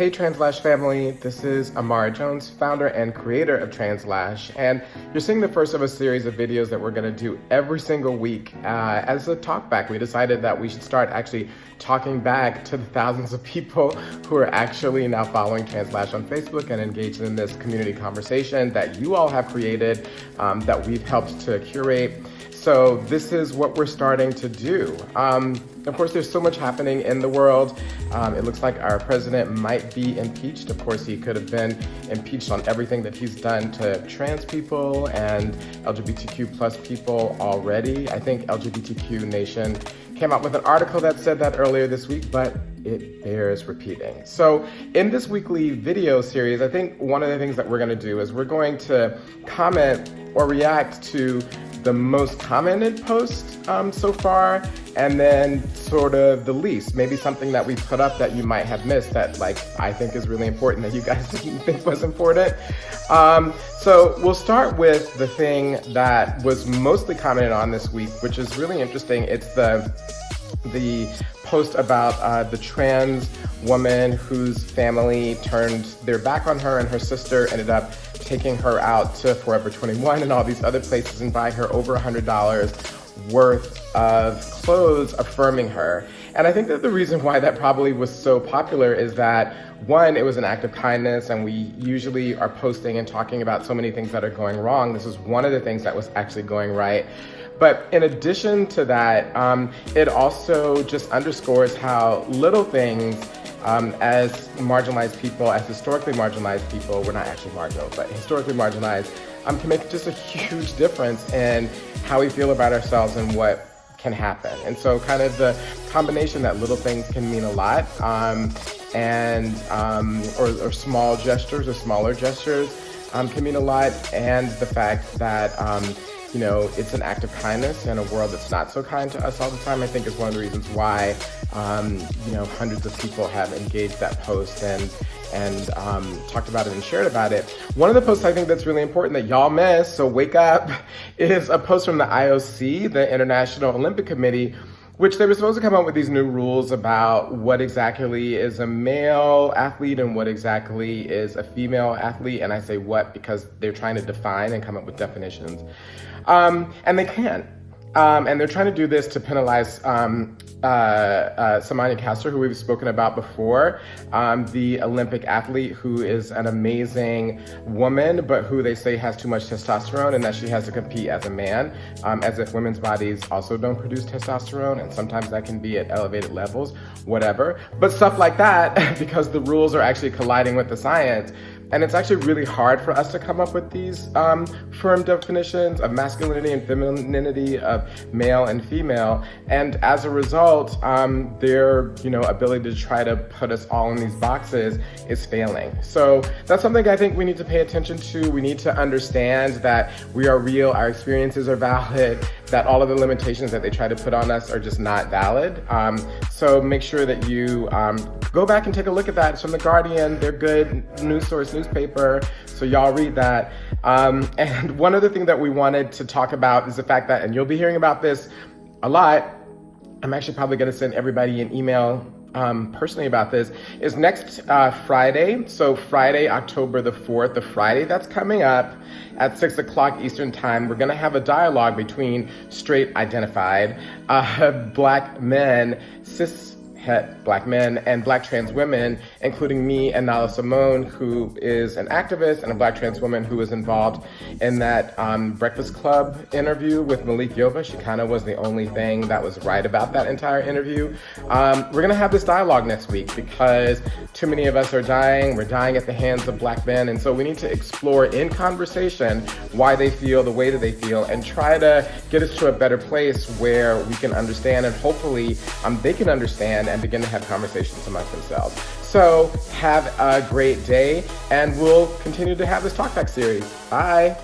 Hey TransLash family, this is Imara Jones, founder and creator of TransLash, and you're seeing the first of a series of videos that we're going to do every single week as a talkback. We decided that we should start actually talking back to the thousands of people who are actually now following TransLash on Facebook and engaged in this community conversation that you all have created, that we've helped to curate. So this is what we're starting to do. Of course, there's so much happening in the world. It looks like our president might be impeached. Of course, he could have been impeached on everything that he's done to trans people and LGBTQ plus people already. I think LGBTQ Nation came out with an article that said that earlier this week, but it bears repeating. So in this weekly video series, I think one of the things that we're gonna do is we're going to comment or react to the most commented post so far, and then sort of the least, maybe something that we put up that you might have missed that I think is really important that you guys didn't think was important. So we'll start with the thing that was mostly commented on this week, which is really interesting. It's the post about the trans woman whose family turned their back on her, and her sister ended up taking her out to Forever 21 and all these other places and buying her over $100 worth of clothes affirming her. And I think that the reason why that probably was so popular is that, one, it was an act of kindness, and we usually are posting and talking about so many things that are going wrong. This was one of the things that was actually going right. But in addition to that, it also just underscores how little things as marginalized people, as historically marginalized people, we're not actually marginal, but historically marginalized, can make just a huge difference in how we feel about ourselves and what can happen. And so kind of the combination that little things can mean a lot, or small gestures or smaller gestures can mean a lot, and the fact that you know, it's an act of kindness in a world that's not so kind to us all the time, I think is one of the reasons why, you know, hundreds of people have engaged that post and talked about it and shared about it. One of the posts I think that's really important that y'all missed, so wake up, is a post from the IOC, the International Olympic Committee, which they were supposed to come up with these new rules about what exactly is a male athlete and what exactly is a female athlete. And I say what because they're trying to define and come up with definitions. And they can't. And they're trying to do this to penalize Samania Castor, who we've spoken about before, the Olympic athlete who is an amazing woman, but who they say has too much testosterone and that she has to compete as a man, as if women's bodies also don't produce testosterone, and sometimes that can be at elevated levels, whatever. But stuff like that, because the rules are actually colliding with the science. And it's actually really hard for us to come up with these firm definitions of masculinity and femininity, of male and female. And as a result, their ability to try to put us all in these boxes is failing. So that's something I think we need to pay attention to. We need to understand that we are real, our experiences are valid, that all of the limitations that they try to put on us are just not valid. So make sure that you go back and take a look at that. It's from The Guardian. They're good news source, newspaper, so y'all read that. And one other thing that we wanted to talk about is the fact that, and you'll be hearing about this a lot, I'm actually probably gonna send everybody an email personally about this, is next Friday, so Friday, October the 4th, the Friday that's coming up at 6 o'clock Eastern time, we're gonna have a dialogue between straight identified black men, cis black men, and black trans women, including me and Nala Simone, who is an activist, and a black trans woman who was involved in that Breakfast Club interview with Malik Yoba. She kind of was the only thing that was right about that entire interview. We're gonna have this dialogue next week because too many of us are dying. We're dying at the hands of black men, and so we need to explore in conversation why they feel the way that they feel and try to get us to a better place where we can understand, and hopefully they can understand and begin to have conversations amongst themselves. So have a great day, and we'll continue to have this TalkBack series. Bye.